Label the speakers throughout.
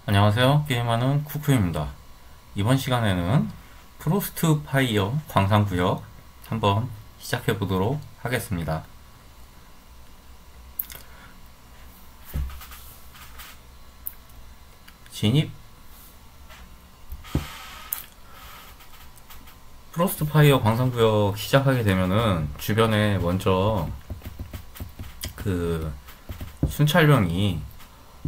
Speaker 1: 안녕하세요. 게임하는 쿠쿠입니다. 이번 시간에는 프로스트 파이어 광산구역 한번 시작해 보도록 하겠습니다. 진입. 프로스트 파이어 광산구역 시작하게 되면은 주변에 먼저 그 순찰병이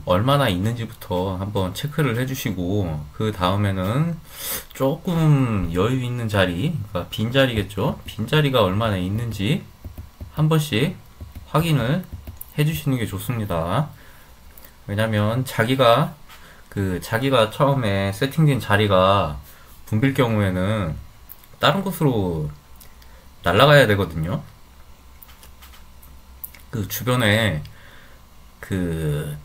Speaker 1: 얼마나 있는지부터 한번 체크를 해주시고, 그 다음에는 조금 여유 있는 자리, 그러니까 빈자리겠죠? 빈자리가 얼마나 있는지 한 번씩 확인을 해주시는 게 좋습니다. 왜냐면 자기가 처음에 세팅된 자리가 붐빌 경우에는 다른 곳으로 날아가야 되거든요. 그 주변에 그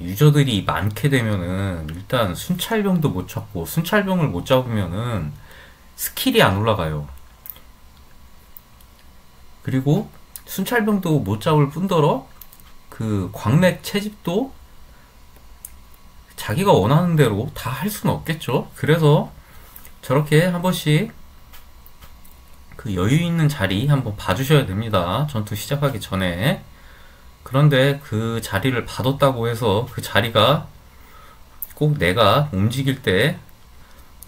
Speaker 1: 유저들이 많게 되면은 일단 순찰병도 못 잡고, 순찰병을 못 잡으면은 스킬이 안 올라가요. 그리고 순찰병도 못 잡을 뿐더러 그 광맥 채집도 자기가 원하는 대로 다 할 수는 없겠죠. 그래서 저렇게 한 번씩 그 여유 있는 자리 한번 봐주셔야 됩니다. 전투 시작하기 전에. 그런데 그 자리를 봐뒀다고 해서 그 자리가 꼭 내가 움직일 때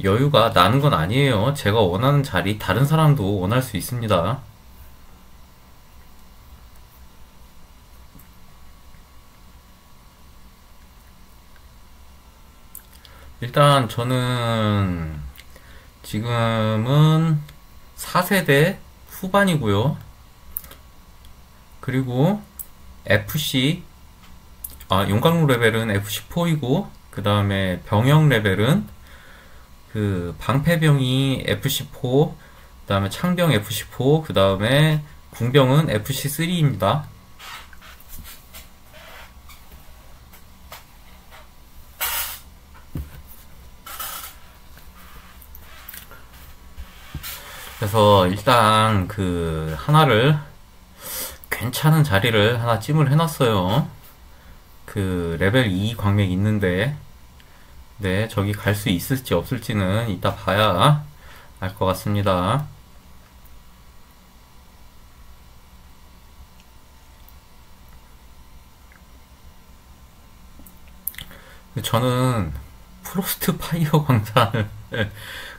Speaker 1: 여유가 나는 건 아니에요. 제가 원하는 자리 다른 사람도 원할 수 있습니다. 일단 저는 지금은 4세대 후반이고요. 그리고 FC, 용광로 레벨은 FC4이고, 그 다음에 병영 레벨은 그 방패병이 FC4, 그 다음에 창병 FC4, 그 다음에 궁병은 FC3입니다. 그래서 일단 그 하나를 괜찮은 자리를 하나 찜을 해놨어요. 그 레벨 2 광맥 있는데, 네, 저기 갈 수 있을지 없을지는 이따 봐야 알 것 같습니다. 저는 프로스트 파이어 광산을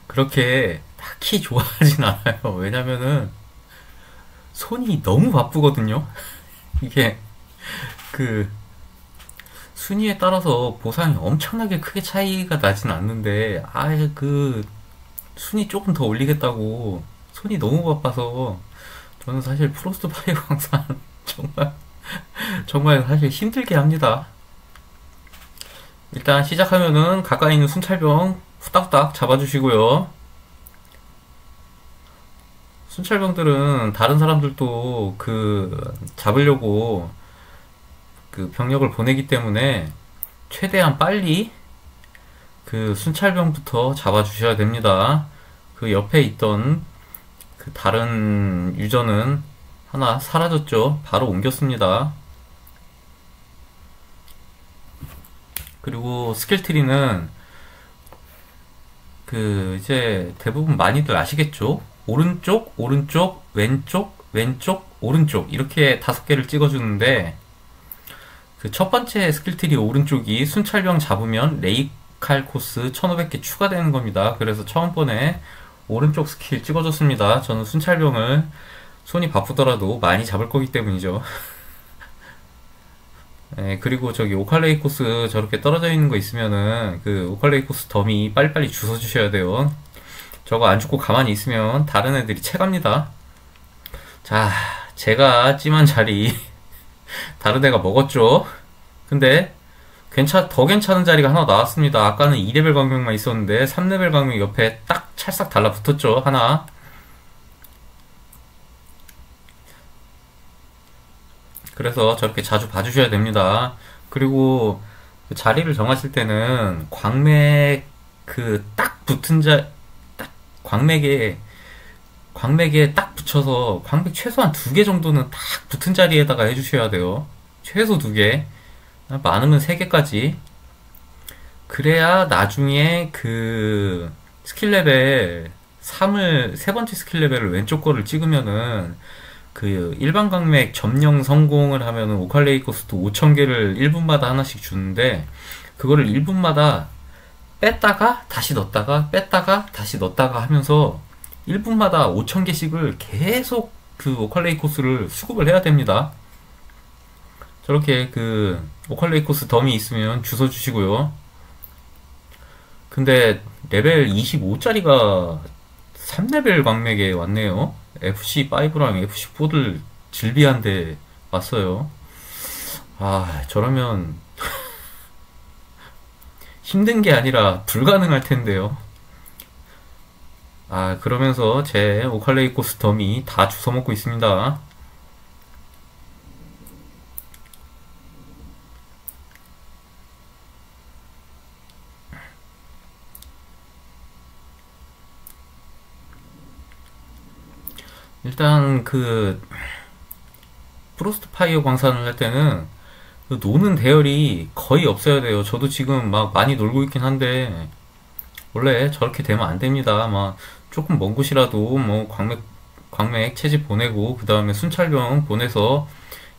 Speaker 1: 그렇게 딱히 좋아하진 않아요. 왜냐면은 손이 너무 바쁘거든요. 이게 그 순위에 따라서 보상이 엄청나게 크게 차이가 나진 않는데, 아예 그 순위 조금 더 올리겠다고 손이 너무 바빠서 저는 사실 프로스트 파이어 광산 정말 정말 사실 힘들게 합니다. 일단 시작하면은 가까이 있는 순찰병 후딱후딱 잡아주시고요. 순찰병들은 다른 사람들도 그 잡으려고 그 병력을 보내기 때문에 최대한 빨리 그 순찰병부터 잡아주셔야 됩니다. 그 옆에 있던 그 다른 유저는 하나 사라졌죠. 바로 옮겼습니다. 그리고 스킬트리는 그 이제 대부분 많이들 아시겠죠? 오른쪽, 오른쪽, 왼쪽, 왼쪽, 오른쪽 이렇게 5개를 찍어주는데, 그 첫 번째 스킬트리 오른쪽이 순찰병 잡으면 레이칼 코스 1500개 추가되는 겁니다. 그래서 처음 번에 오른쪽 스킬 찍어줬습니다. 저는 순찰병을 손이 바쁘더라도 많이 잡을 거기 때문이죠. 네, 그리고 저기 오칼레이 코스 저렇게 떨어져 있는 거 있으면은 그 오칼레이 코스 더미 빨리빨리 주워 주셔야 돼요. 저거 안 죽고 가만히 있으면 다른 애들이 채갑니다. 자, 제가 찜한 자리 다른 애가 먹었죠. 근데 더 괜찮은 자리가 하나 나왔습니다. 아까는 2레벨 광명만 있었는데 3레벨 광명 옆에 딱 찰싹 달라붙었죠. 하나. 그래서 저렇게 자주 봐주셔야 됩니다. 그리고 그 자리를 정하실 때는 광맥 그 딱 붙은 딱 광맥에 딱 붙여서 광맥 최소한 2개 정도는 딱 붙은 자리에다가 해주셔야 돼요. 최소 2개. 많으면 3개까지. 그래야 나중에 스킬 레벨 3을, 세 번째 스킬 레벨을 왼쪽 거를 찍으면은 일반 강맥 점령 성공을 하면은 오칼레이코스도 5,000개를 1분마다 하나씩 주는데, 그거를 1분마다 뺐다가 다시 넣었다가 뺐다가 다시 넣었다가 하면서 1분마다 5,000개씩을 계속 오칼레이코스를 수급을 해야 됩니다. 저렇게 오칼레이코스 덤이 있으면 주워 주시고요. 근데 레벨 25짜리가 3레벨 광맥에 왔네요. FC5랑 FC4를 질비한데 왔어요. 아, 저러면 힘든 게 아니라 불가능할 텐데요. 아, 그러면서 제 오칼레이코스 덤이 다 주워먹고 있습니다. 일단 프로스트 파이어 광산을 할 때는 노는 대열이 거의 없어야 돼요. 저도 지금 막 많이 놀고 있긴 한데 원래 저렇게 되면 안 됩니다. 막 조금 먼 곳이라도 뭐 광맥 채집 보내고 그 다음에 순찰병 보내서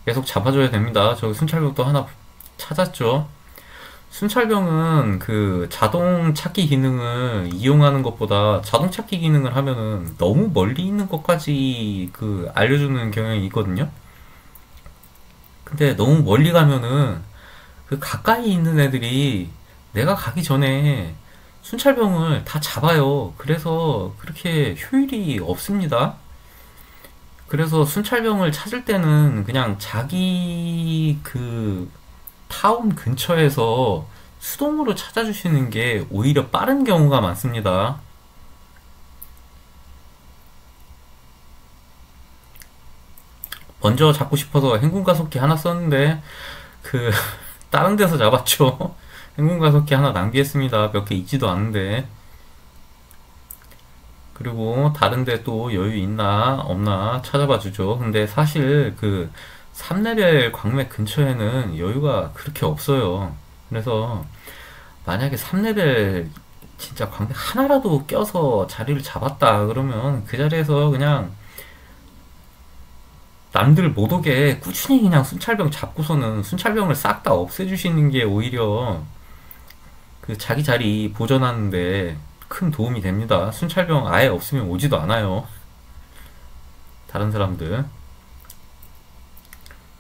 Speaker 1: 계속 잡아줘야 됩니다. 저 순찰병도 하나 찾았죠. 순찰병은 자동 찾기 기능을 이용하는 것보다 자동 찾기 기능을 하면은 너무 멀리 있는 것까지 알려주는 경향이 있거든요. 근데 너무 멀리 가면은 가까이 있는 애들이 내가 가기 전에 순찰병을 다 잡아요. 그래서 그렇게 효율이 없습니다. 그래서 순찰병을 찾을 때는 그냥 자기 타운 근처에서 수동으로 찾아주시는 게 오히려 빠른 경우가 많습니다. 먼저 잡고 싶어서 행군가속기 하나 썼는데 다른 데서 잡았죠. 행군가속기 하나 낭비했습니다. 몇 개 있지도 않은데. 그리고 다른데 또 여유 있나 없나 찾아봐 주죠. 근데 사실 3레벨 광맥 근처에는 여유가 그렇게 없어요. 그래서 만약에 3레벨 진짜 광맥 하나라도 껴서 자리를 잡았다 그러면 그 자리에서 그냥 남들 못 오게 꾸준히 그냥 순찰병 잡고서는 순찰병을 싹 다 없애주시는 게 오히려 자기 자리 보존하는데 큰 도움이 됩니다. 순찰병 아예 없으면 오지도 않아요. 다른 사람들.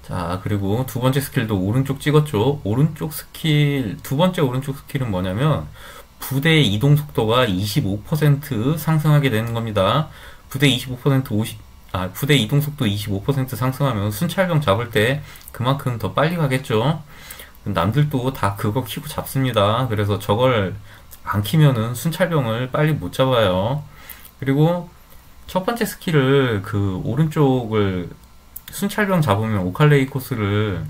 Speaker 1: 자, 그리고 두 번째 스킬도 오른쪽 찍었죠. 오른쪽 스킬, 두 번째 오른쪽 스킬은 뭐냐면 부대의 이동 속도가 25% 상승하게 되는 겁니다. 부대 25% 50, 부대 이동 속도 25% 상승하면 순찰병 잡을 때 그만큼 더 빨리 가겠죠. 남들도 다 그거 키고 잡습니다. 그래서 저걸 안 키면은 순찰병을 빨리 못 잡아요. 그리고 첫 번째 스킬을 오른쪽을 순찰병 잡으면 오칼레이 코스를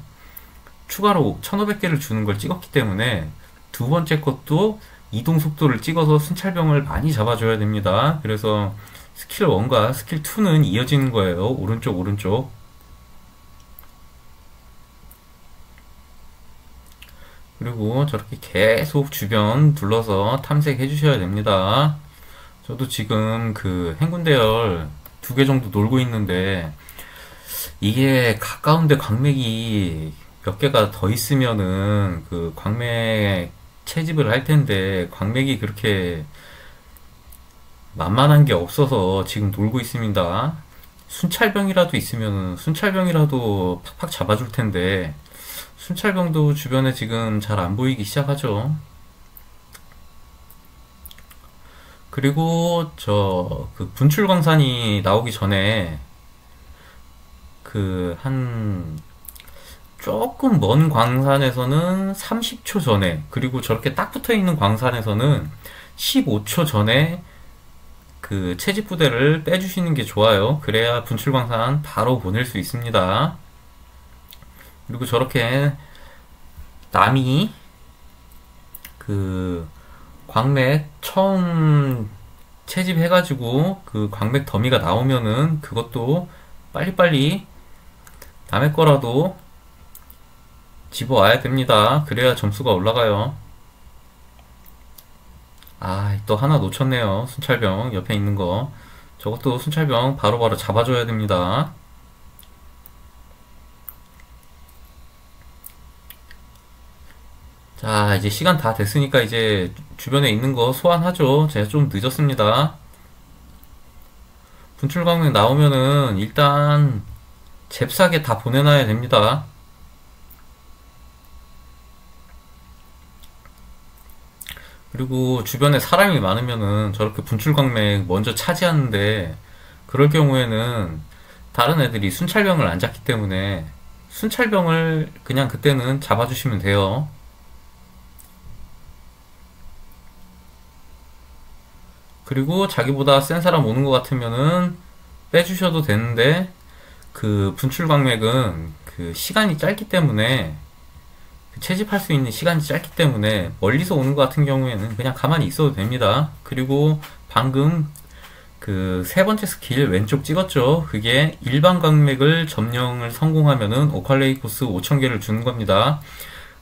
Speaker 1: 추가로 1500개를 주는 걸 찍었기 때문에 두 번째 것도 이동 속도를 찍어서 순찰병을 많이 잡아줘야 됩니다. 그래서 스킬 1과 스킬 2는 이어지는 거예요. 오른쪽 오른쪽. 그리고 저렇게 계속 주변 둘러서 탐색해 주셔야 됩니다. 저도 지금 행군대열 2개 정도 놀고 있는데 이게 가까운데 광맥이 몇 개가 더 있으면은 광맥 채집을 할 텐데 광맥이 그렇게 만만한 게 없어서 지금 놀고 있습니다. 순찰병이라도 있으면은 순찰병이라도 팍팍 잡아줄 텐데 순찰병도 주변에 지금 잘 안 보이기 시작하죠. 그리고 분출광산이 나오기 전에 조금 먼 광산에서는 30초 전에, 그리고 저렇게 딱 붙어 있는 광산에서는 15초 전에 채집 부대를 빼주시는 게 좋아요. 그래야 분출광산 바로 보낼 수 있습니다. 그리고 저렇게 남이 광맥 처음 채집해가지고 광맥 더미가 나오면은 그것도 빨리빨리 남의 거라도 집어와야 됩니다. 그래야 점수가 올라가요. 아, 또 하나 놓쳤네요. 순찰병 옆에 있는 거. 저것도 순찰병 바로바로 잡아줘야 됩니다. 자, 이제 시간 다 됐으니까 이제 주변에 있는 거 소환하죠. 제가 좀 늦었습니다. 분출광맥 나오면은 일단 잽싸게 다 보내놔야 됩니다. 그리고 주변에 사람이 많으면은 저렇게 분출광맥 먼저 차지하는데, 그럴 경우에는 다른 애들이 순찰병을 안 잡기 때문에 순찰병을 그냥 그때는 잡아주시면 돼요. 그리고 자기보다 센 사람 오는 것 같으면은 빼주셔도 되는데, 그 분출광맥은 그 시간이 짧기 때문에, 그 채집할 수 있는 시간이 짧기 때문에 멀리서 오는 것 같은 경우에는 그냥 가만히 있어도 됩니다. 그리고 방금 그 세 번째 스킬 왼쪽 찍었죠? 그게 일반 광맥을 점령을 성공하면은 오칼레이코스 5000개를 주는 겁니다.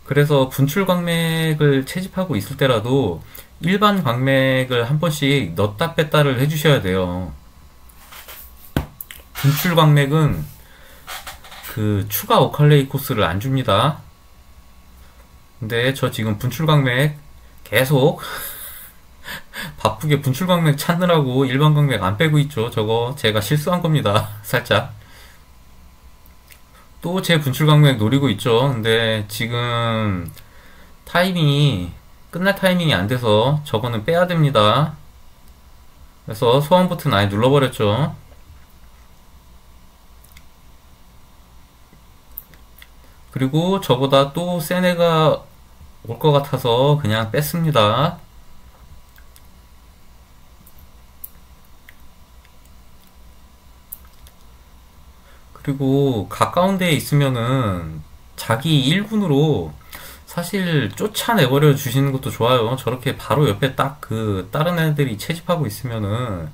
Speaker 1: 그래서 분출 광맥을 채집하고 있을 때라도 일반 광맥을 한 번씩 넣다 뺐다를 해주셔야 돼요. 분출 광맥은 그 추가 오칼레이 코스를 안 줍니다. 근데 저 지금 분출 광맥 계속 바쁘게 분출 광맥 찾느라고 일반 광맥 안 빼고 있죠. 저거 제가 실수한 겁니다. 살짝. 또 제 분출 광맥 노리고 있죠. 근데 지금 타이밍이 끝날 타이밍이 안 돼서 저거는 빼야 됩니다. 그래서 소환 버튼 아예 눌러버렸죠. 그리고 저보다 또 센 애가 올 것 같아서 그냥 뺐습니다. 그리고 가까운 데에 있으면은 자기 1군으로 사실 쫓아내버려 주시는 것도 좋아요. 저렇게 바로 옆에 딱 그 다른 애들이 채집하고 있으면은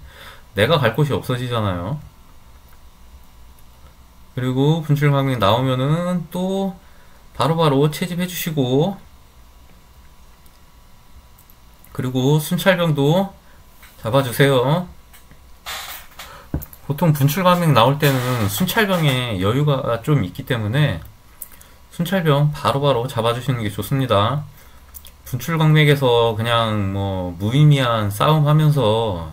Speaker 1: 내가 갈 곳이 없어지잖아요. 그리고 분출광맥 나오면은 또 바로바로 채집해 주시고, 그리고 순찰병도 잡아주세요. 보통 분출광맥 나올 때는 순찰병에 여유가 좀 있기 때문에 순찰병 바로바로 잡아주시는 게 좋습니다. 분출광맥에서 그냥 뭐 무의미한 싸움 하면서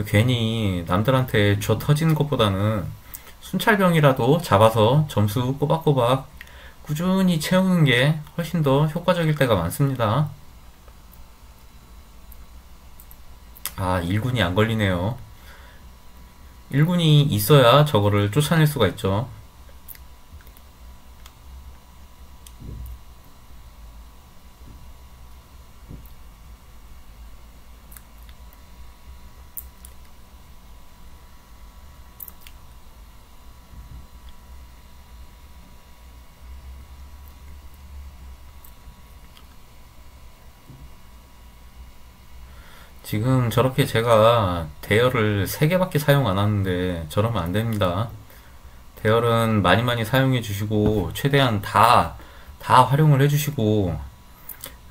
Speaker 1: 괜히 남들한테 줘 터지는 것보다는 순찰병이라도 잡아서 점수 꼬박꼬박 꾸준히 채우는 게 훨씬 더 효과적일 때가 많습니다. 아, 1군이 안 걸리네요. 1군이 있어야 저거를 쫓아낼 수가 있죠. 지금 저렇게 제가 대열을 3개밖에 사용 안 하는데 저러면 안 됩니다. 대열은 많이 많이 사용해 주시고 최대한 다 활용을 해 주시고,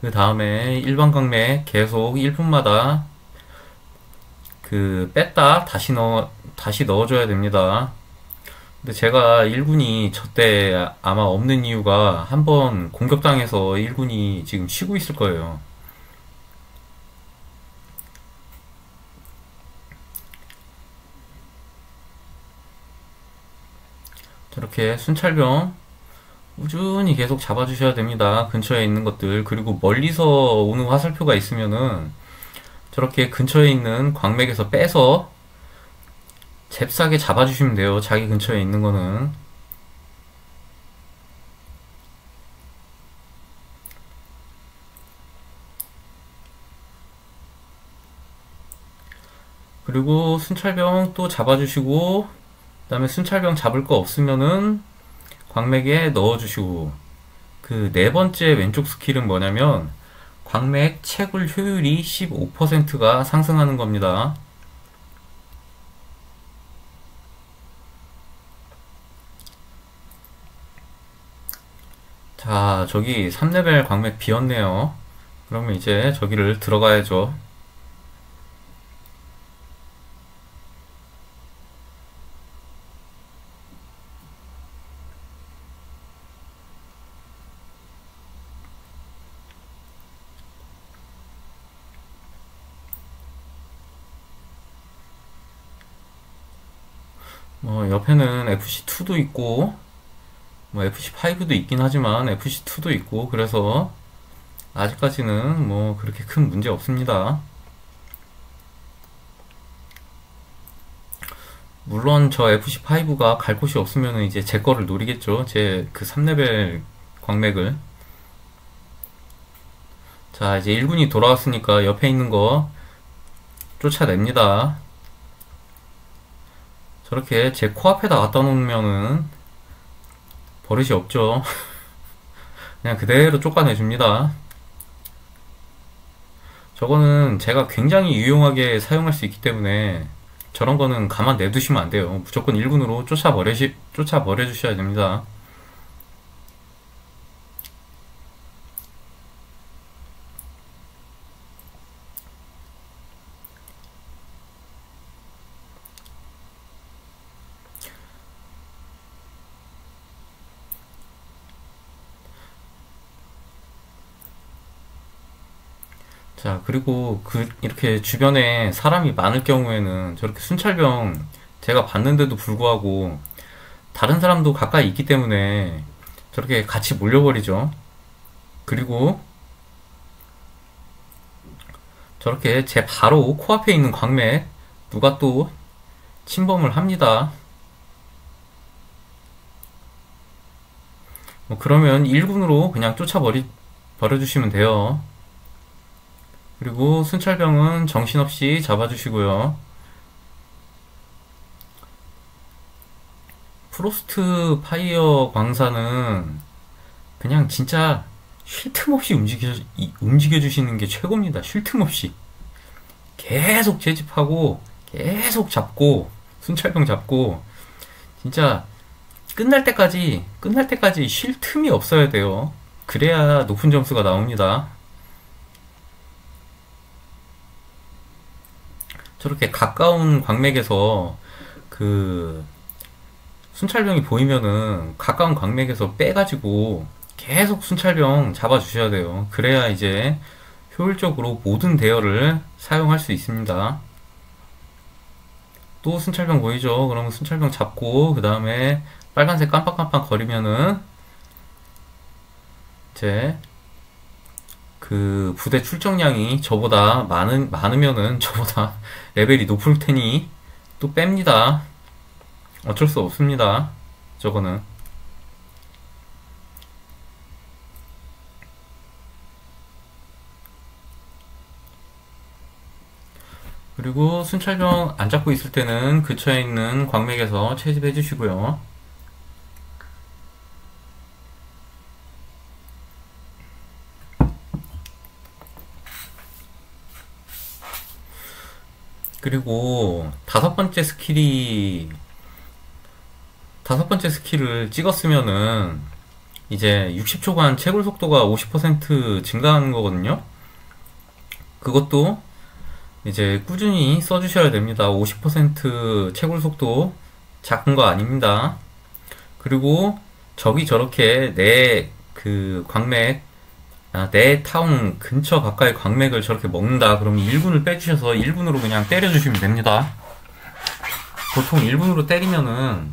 Speaker 1: 그 다음에 일반 강매 계속 1분마다 그 뺐다 다시 넣어줘야 됩니다. 근데 제가 1군이 저때 아마 없는 이유가 한번 공격당해서 1군이 지금 쉬고 있을 거예요. 저렇게 순찰병 꾸준히 계속 잡아주셔야 됩니다. 근처에 있는 것들. 그리고 멀리서 오는 화살표가 있으면은 저렇게 근처에 있는 광맥에서 빼서 잽싸게 잡아주시면 돼요. 자기 근처에 있는 거는. 그리고 순찰병 또 잡아주시고, 그 다음에 순찰병 잡을 거 없으면은 광맥에 넣어주시고, 그 네 번째 왼쪽 스킬은 뭐냐면 광맥 채굴 효율이 15%가 상승하는 겁니다. 자, 저기 3레벨 광맥 비었네요. 그러면 이제 저기를 들어가야죠. 뭐 옆에는 FC2도 있고 뭐 FC5도 있긴 하지만 FC2도 있고 그래서 아직까지는 뭐 그렇게 큰 문제 없습니다. 물론 저 FC5가 갈 곳이 없으면 이제 제 거를 노리겠죠. 제 그 3레벨 광맥을. 자, 이제 1군이 돌아왔으니까 옆에 있는 거 쫓아냅니다. 저렇게 제 코앞에다 갖다 놓으면은 버릇이 없죠. 그냥 그대로 쫓아내줍니다. 저거는 제가 굉장히 유용하게 사용할 수 있기 때문에 저런 거는 가만 내두시면 안 돼요. 무조건 1군으로 쫓아버려 주셔야 됩니다. 자, 그리고 이렇게 주변에 사람이 많을 경우에는 저렇게 순찰병 제가 봤는데도 불구하고 다른 사람도 가까이 있기 때문에 저렇게 같이 몰려버리죠. 그리고 저렇게 제 바로 코앞에 있는 광맥 누가 또 침범을 합니다. 뭐 그러면 1군으로 그냥 버려주시면 돼요. 그리고 순찰병은 정신없이 잡아주시고요. 프로스트 파이어 광사는 그냥 진짜 쉴 틈 없이 움직여주시는 게 최고입니다. 쉴 틈 없이. 계속 채집하고, 계속 잡고, 순찰병 잡고, 진짜 끝날 때까지 쉴 틈이 없어야 돼요. 그래야 높은 점수가 나옵니다. 저렇게 가까운 광맥에서 그 순찰병이 보이면은 가까운 광맥에서 빼가지고 계속 순찰병 잡아주셔야 돼요. 그래야 이제 효율적으로 모든 대열을 사용할 수 있습니다. 또 순찰병 보이죠? 그러면 순찰병 잡고 그 다음에 빨간색 깜빡깜빡 거리면은 이제 그 부대 출정량이 저보다 많으면은 저보다 레벨이 높을 테니 또 뺍니다. 어쩔 수 없습니다. 저거는. 그리고 순찰병 안 잡고 있을 때는 근처에 있는 광맥에서 채집해 주시고요. 그리고 다섯 번째 스킬을 찍었으면은 이제 60초간 채굴 속도가 50% 증가하는 거거든요. 그것도 이제 꾸준히 써주셔야 됩니다. 50% 채굴 속도 작은 거 아닙니다. 그리고 적이 저렇게 내 그 광맥, 내 타운 근처 가까이 광맥을 저렇게 먹는다. 그러면 1군을 빼주셔서 1군으로 그냥 때려주시면 됩니다. 보통 1군으로 때리면은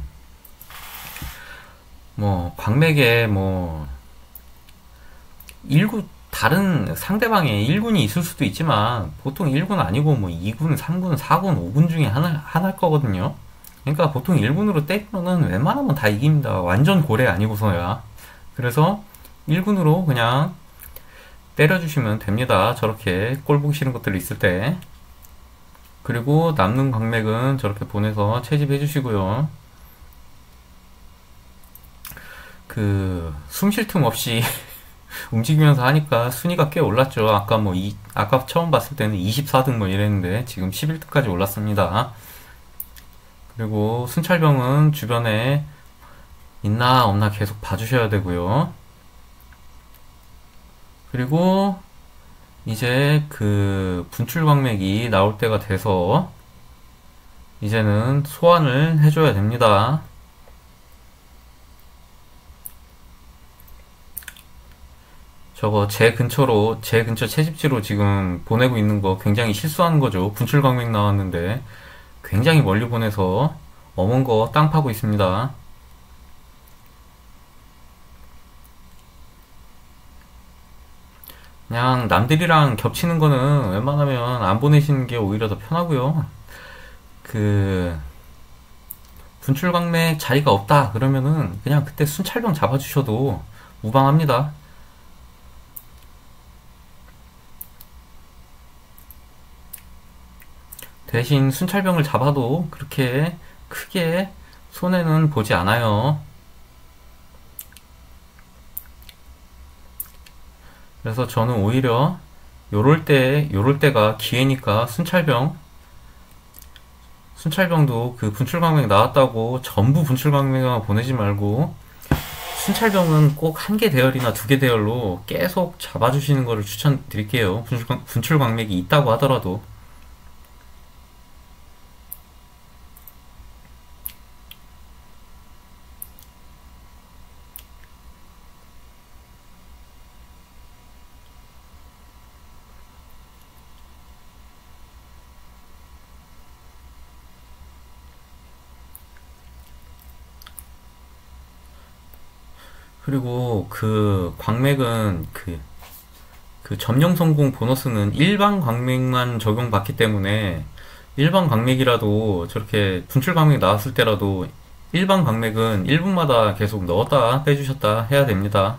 Speaker 1: 뭐 광맥에 뭐 1군 다른 상대방에 1군이 있을 수도 있지만 보통 1군 아니고 뭐 2군, 3군, 4군, 5군 중에 하나일 거거든요. 그러니까 보통 1군으로 때리면은 웬만하면 다 이깁니다. 완전 고래 아니고서야. 그래서 1군으로 그냥 때려주시면 됩니다. 저렇게 꼴 보기 싫은 것들 있을 때. 그리고 남는 광맥은 저렇게 보내서 채집해 주시고요. 숨 쉴 틈 없이 움직이면서 하니까 순위가 꽤 올랐죠. 아까 처음 봤을 때는 24등 뭐 이랬는데 지금 11등까지 올랐습니다. 그리고 순찰병은 주변에 있나 없나 계속 봐주셔야 되고요. 그리고 이제 그 분출 광맥이 나올 때가 돼서 이제는 소환을 해줘야 됩니다. 저거 제 근처 채집지로 지금 보내고 있는 거 굉장히 실수하는 거죠. 분출 광맥 나왔는데 굉장히 멀리 보내서 검은 거 땅 파고 있습니다. 그냥 남들이랑 겹치는 거는 웬만하면 안 보내시는 게 오히려 더 편하고요. 그 분출광맥 자리가 없다 그러면은 그냥 그때 순찰병 잡아주셔도 무방합니다. 대신 순찰병을 잡아도 그렇게 크게 손해는 보지 않아요. 그래서 저는 오히려 요럴 때가 기회니까 순찰병도 그 분출광맥 나왔다고 전부 분출광맥만 보내지 말고 순찰병은 꼭 한 개 대열이나 두 개 대열로 계속 잡아주시는 것을 추천드릴게요. 분출광맥이 있다고 하더라도. 그리고 그 광맥은 그 점령 성공 보너스는 일반 광맥만 적용받기 때문에 일반 광맥이라도 저렇게 분출 광맥 나왔을 때라도 일반 광맥은 1분마다 계속 넣었다 빼주셨다 해야 됩니다.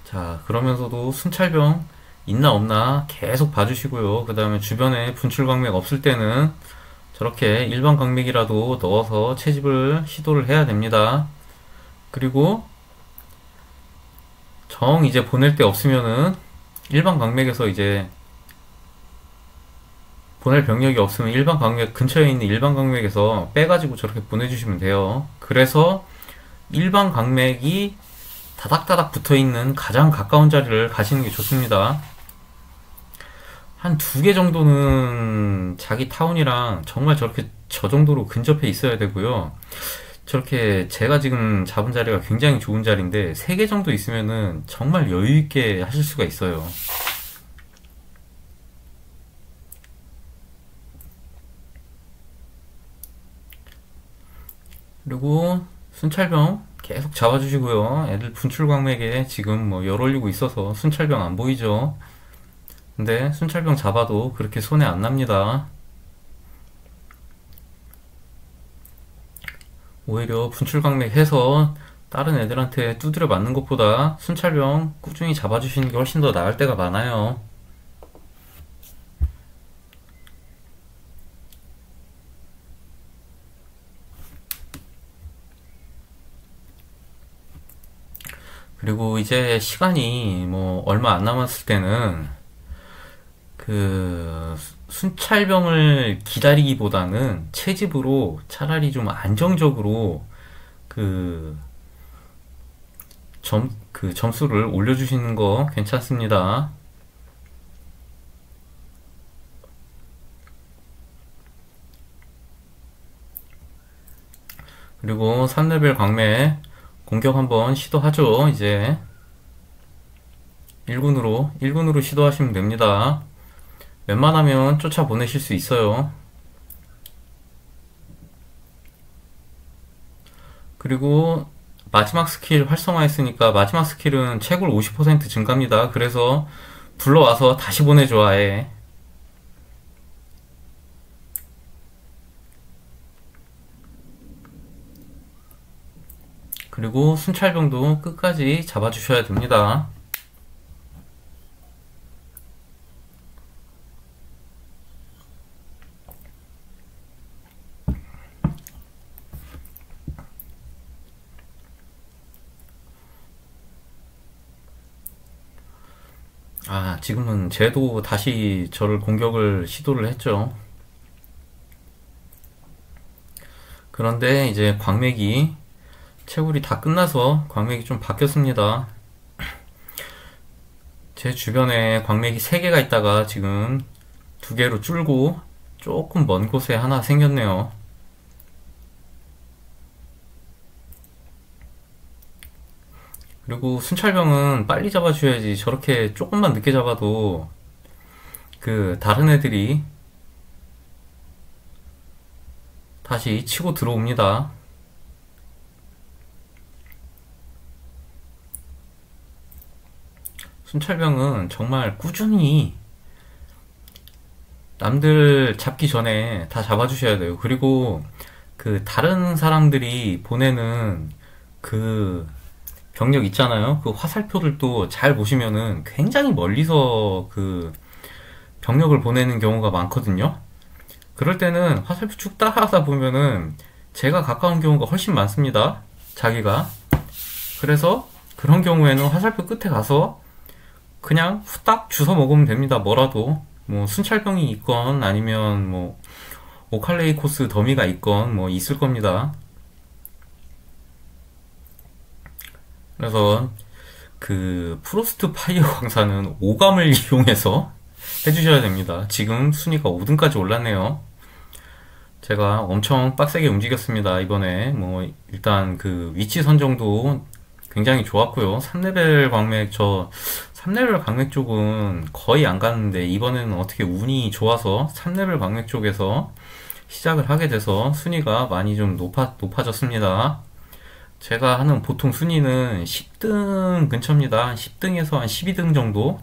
Speaker 1: 자, 그러면서도 순찰병 있나 없나 계속 봐주시고요. 그 다음에 주변에 분출 광맥 없을 때는 저렇게 일반 광맥이라도 넣어서 채집을 시도를 해야 됩니다. 그리고 정 이제 보낼 데 없으면은 일반 광맥에서 이제 보낼 병력이 없으면 일반 광맥 근처에 있는 일반 광맥에서 빼가지고 저렇게 보내주시면 돼요. 그래서 일반 광맥이 다닥다닥 붙어있는 가장 가까운 자리를 가시는 게 좋습니다. 한 두 개 정도는 자기 타운이랑 정말 저렇게 저 정도로 근접해 있어야 되고요. 저렇게 제가 지금 잡은 자리가 굉장히 좋은 자리인데 세 개 정도 있으면은 정말 여유 있게 하실 수가 있어요. 그리고 순찰병 계속 잡아주시고요. 애들 분출광맥에 지금 뭐 열 올리고 있어서 순찰병 안 보이죠? 근데 순찰병 잡아도 그렇게 손해 안 납니다. 오히려 분출광맥 해서 다른 애들한테 두드려 맞는 것보다 순찰병 꾸준히 잡아주시는 게 훨씬 더 나을 때가 많아요. 그리고 이제 시간이 뭐 얼마 안 남았을 때는 그 순찰병을 기다리기보다는 채집으로 차라리 좀 안정적으로 그 점수를 올려주시는 거 괜찮습니다. 그리고 3레벨 광맥 공격 한번 시도하죠. 이제 1군으로 시도하시면 됩니다. 웬만하면 쫓아보내실 수 있어요. 그리고 마지막 스킬 활성화했으니까 마지막 스킬은 채굴 50% 증가입니다. 그래서 불러와서 다시 보내줘 아예. 그리고 순찰병도 끝까지 잡아주셔야 됩니다. 아, 지금은 쟤도 다시 저를 공격을 시도를 했죠. 그런데 이제 광맥이 채굴이 다 끝나서 광맥이 좀 바뀌었습니다. 제 주변에 광맥이 3개가 있다가 지금 2개로 줄고 조금 먼 곳에 하나 생겼네요. 그리고 순찰병은 빨리 잡아줘야지. 저렇게 조금만 늦게 잡아도 그 다른 애들이 다시 치고 들어옵니다. 순찰병은 정말 꾸준히 남들 잡기 전에 다 잡아주셔야 돼요. 그리고 그 다른 사람들이 보내는 그 병력 있잖아요. 그 화살표들도 잘 보시면은 굉장히 멀리서 그 병력을 보내는 경우가 많거든요. 그럴 때는 화살표 쭉 따라가다 보면은 제가 가까운 경우가 훨씬 많습니다. 자기가. 그래서 그런 경우에는 화살표 끝에 가서 그냥 후딱 주워 먹으면 됩니다. 뭐라도. 뭐 순찰병이 있건 아니면 뭐 오칼레이 코스 더미가 있건 뭐 있을 겁니다. 그래서 그 프로스트 파이어 광사는 오감을 이용해서 해주셔야 됩니다. 지금 순위가 5등까지 올랐네요. 제가 엄청 빡세게 움직였습니다. 이번에 뭐 일단 그 위치 선정도 굉장히 좋았고요. 3레벨 광맥 3레벨 광맥 쪽은 거의 안 갔는데 이번에는 어떻게 운이 좋아서 3레벨 광맥 쪽에서 시작을 하게 돼서 순위가 많이 좀 높아졌습니다. 제가 하는 보통 순위는 10등 근처입니다. 10등에서 한 12등 정도.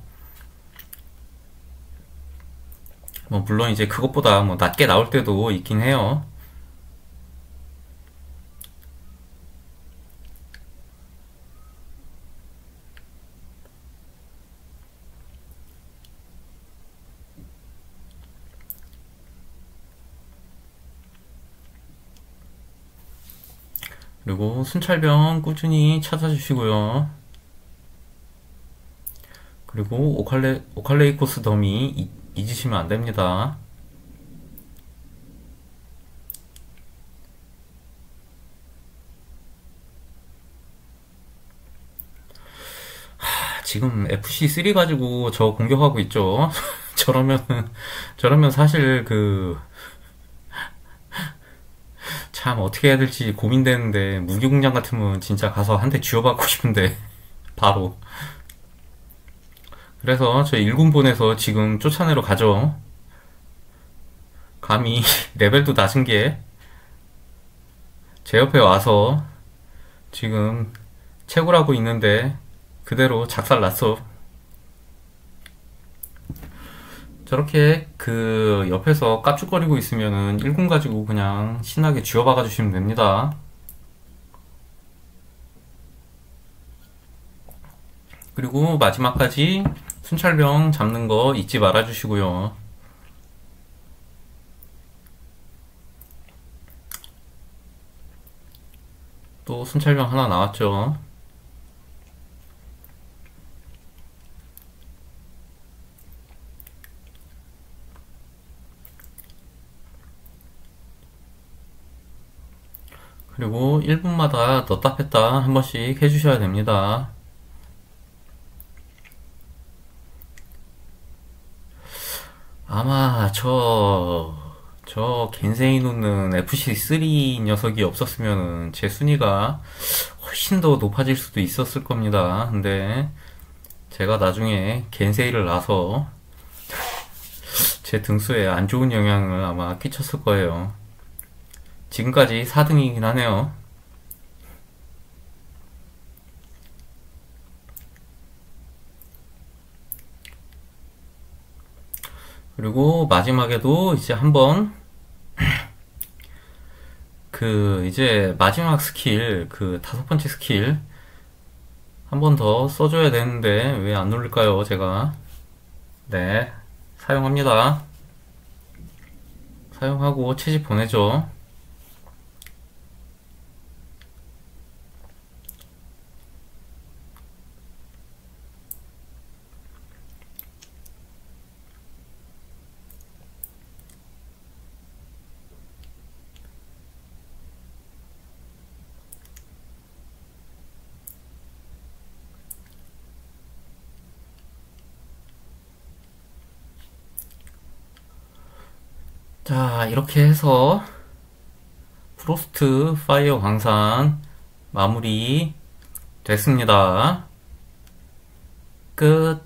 Speaker 1: 뭐 물론 이제 그것보다 뭐 낮게 나올 때도 있긴 해요. 그리고 순찰병 꾸준히 찾아주시고요. 그리고 오칼레이 코스 더미 잊으시면 안 됩니다. 지금 FC3 가지고 저 공격하고 있죠. 저러면 사실 참 어떻게 해야 될지 고민되는데, 무기공장 같으면 진짜 가서 한 대 쥐어받고 싶은데, 바로. 그래서 저 일군 보내서 지금 쫓아내러 가죠. 감히 레벨도 낮은 게 제 옆에 와서 지금 채굴하고 있는데 그대로 작살났어. 저렇게 그 옆에서 깝죽거리고 있으면은 1군 가지고 그냥 신나게 쥐어박아 주시면 됩니다. 그리고 마지막까지 순찰병 잡는 거 잊지 말아 주시고요. 또 순찰병 하나 나왔죠. 그리고 1분마다 넣다 뺐다 한 번씩 해주셔야 됩니다. 아마 저 겐세이 놓는 FC3 녀석이 없었으면 제 순위가 훨씬 더 높아질 수도 있었을 겁니다. 근데 제가 나중에 겐세이를 놔서 제 등수에 안 좋은 영향을 아마 끼쳤을 거예요. 지금까지 4등이긴 하네요. 그리고 마지막에도 이제 한번 이제 마지막 스킬, 그 5번째 스킬 한 번 더 써줘야 되는데 왜 안 누를까요, 제가? 네, 사용합니다. 사용하고 채집 보내죠. 자, 이렇게 해서 프로스트 파이어 광산 마무리 됐습니다. 끝.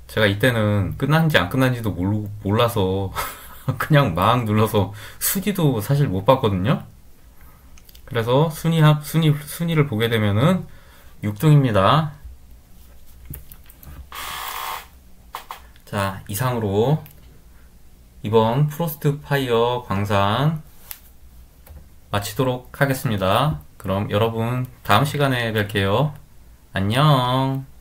Speaker 1: 제가 이때는 끝난지 안 끝난지도 몰라서 그냥 막 눌러서 순위도 사실 못 봤거든요. 그래서 순위를 보게 되면은 6등입니다. 자, 이상으로 이번 프로스트 파이어 광산 마치도록 하겠습니다. 그럼 여러분 다음 시간에 뵐게요. 안녕.